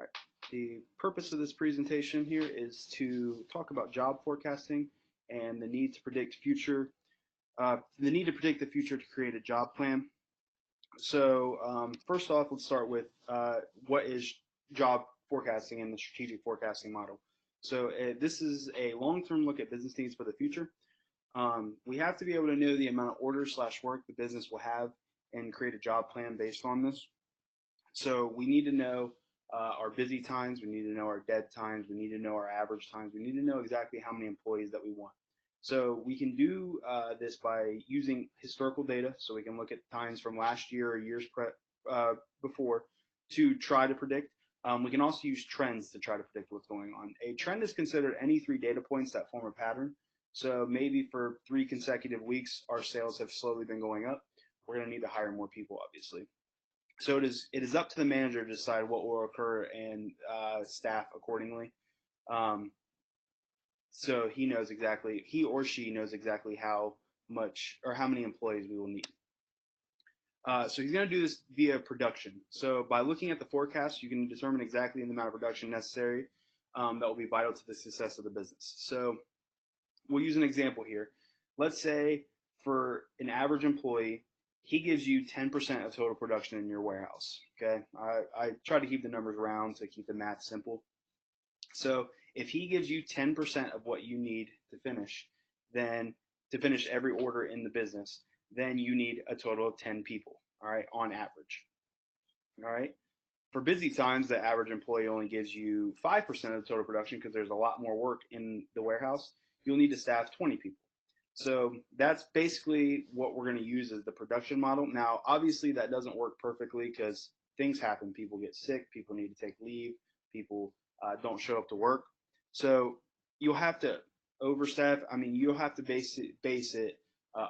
All right. The purpose of this presentation here is to talk about job forecasting and the need to predict the future to create a job plan. So first off, let's start with what is job forecasting and the strategic forecasting model. So this is a long-term look at business needs for the future. We have to be able to know the amount of orders slash work the business will have and create a job plan based on this. So we need to know our busy times, we need to know our dead times, we need to know our average times, we need to know exactly how many employees that we want. So we can do this by using historical data. So we can look at times from last year or before to try to predict. We can also use trends to try to predict what's going on. A trend is considered any three data points that form a pattern. So maybe for 3 consecutive weeks, our sales have slowly been going up. We're going to need to hire more people, obviously. So it is up to the manager to decide what will occur and staff accordingly. Um, so he or she knows exactly how much or how many employees we will need. So he's going to do this via production. So by looking at the forecast, you can determine exactly the amount of production necessary that will be vital to the success of the business. So we'll use an example here. Let's say for an average employee, he gives you 10% of total production in your warehouse. Okay, I try to keep the numbers round to keep the math simple. So if he gives you 10% of what you need then to finish every order in the business, then you need a total of 10 people, all right, on average. All right. For busy times, the average employee only gives you 5% of the total production because there's a lot more work in the warehouse. You'll need to staff 20 people. So that's basically what we're going to use as the production model. Now, obviously, that doesn't work perfectly because things happen. People get sick, people need to take leave, people don't show up to work. So you'll have to overstaff. I mean, you'll have to base it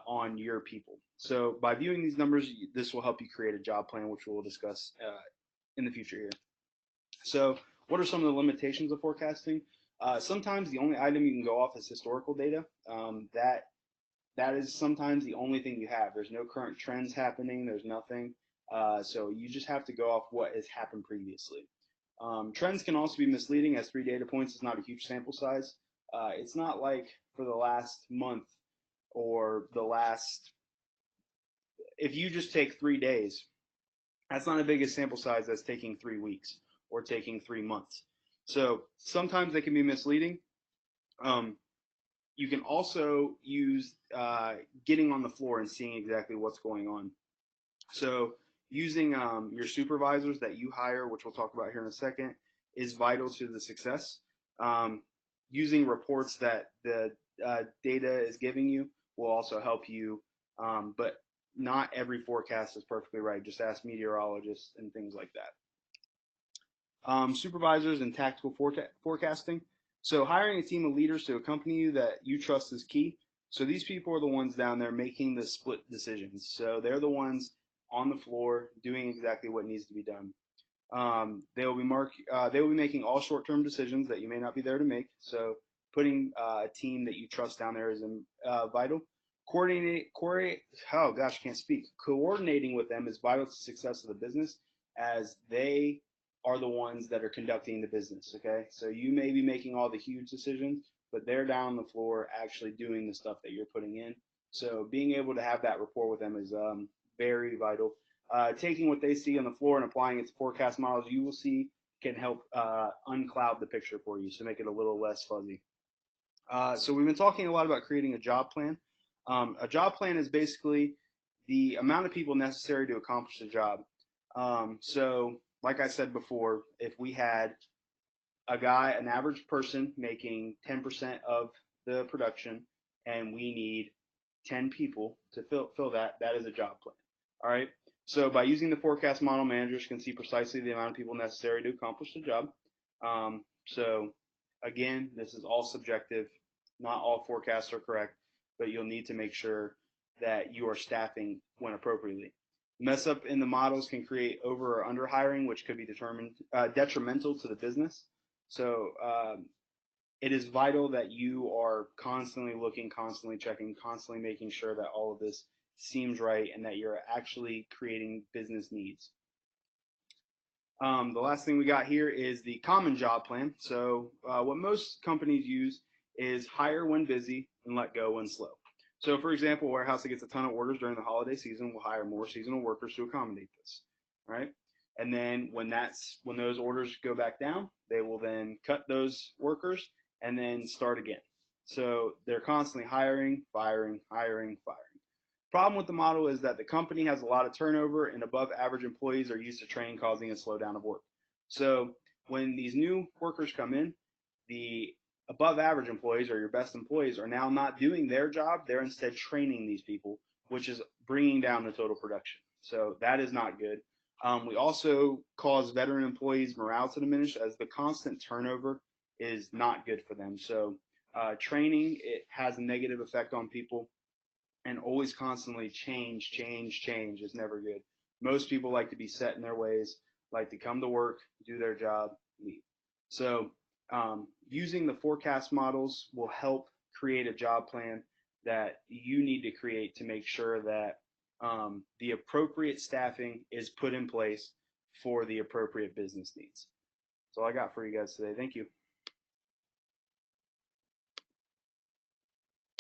on your people. So by viewing these numbers, this will help you create a job plan, which we'll discuss in the future here. So what are some of the limitations of forecasting? Sometimes the only item you can go off is historical data. That is sometimes the only thing you have. There's no current trends happening. There's nothing. So you just have to go off what has happened previously. Trends can also be misleading as 3 data points is not a huge sample size. It's not like for the last month or if you just take 3 days, that's not as big a sample size as taking 3 weeks or taking 3 months. So sometimes they can be misleading. Um, you can also use getting on the floor and seeing exactly what's going on. So using your supervisors that you hire, which we'll talk about here in a second, is vital to the success. Um, Using reports that the data is giving you will also help you, but not every forecast is perfectly right. Just ask meteorologists and things like that. Supervisors and tactical forecasting. So hiring a team of leaders to accompany you that you trust is key. So these people are the ones down there making the split decisions. So they're the ones on the floor doing exactly what needs to be done. They will be making all short-term decisions that you may not be there to make. So putting a team that you trust down there is vital. Oh gosh, I can't speak. Coordinating with them is vital to the success of the business as they are the ones that are conducting the business. Okay, so you may be making all the huge decisions, but they're down on the floor actually doing the stuff that you're putting in. So being able to have that rapport with them is very vital. Taking what they see on the floor and applying it to forecast models you will see can help uncloud the picture for you, so make it a little less fuzzy. So we've been talking a lot about creating a job plan. A job plan is basically the amount of people necessary to accomplish the job. So like I said before, if we had an average person making 10% of the production and we need 10 people to fill that is a job plan. All right. So by using the forecast model, managers can see precisely the amount of people necessary to accomplish the job. So again, this is all subjective. Not all forecasts are correct, but you'll need to make sure that you are staffing when appropriately. Mess up in the models can create over or under hiring, which could be detrimental to the business. So it is vital that you are constantly looking, constantly checking, constantly making sure that all of this seems right and that you're actually creating business needs. The last thing we got here is the common job plan. So what most companies use is hire when busy and let go when slow. So for example, a warehouse that gets a ton of orders during the holiday season will hire more seasonal workers to accommodate this, right? And then when those orders go back down, they will then cut those workers and then start again. So they're constantly hiring, firing, hiring, firing. Problem with the model is that the company has a lot of turnover and above average employees are used to training, causing a slowdown of work. So when these new workers come in, the above average employees or your best employees are now not doing their job. They're instead training these people, which is bringing down the total production. So that is not good. We also cause veteran employees' morale to diminish as the constant turnover is not good for them. So training, it has a negative effect on people, and always constantly change is never good. Most people like to be set in their ways, like to come to work, do their job, leave. So using the forecast models will help create a job plan that you need to create to make sure that the appropriate staffing is put in place for the appropriate business needs. That's all I got for you guys today. Thank you.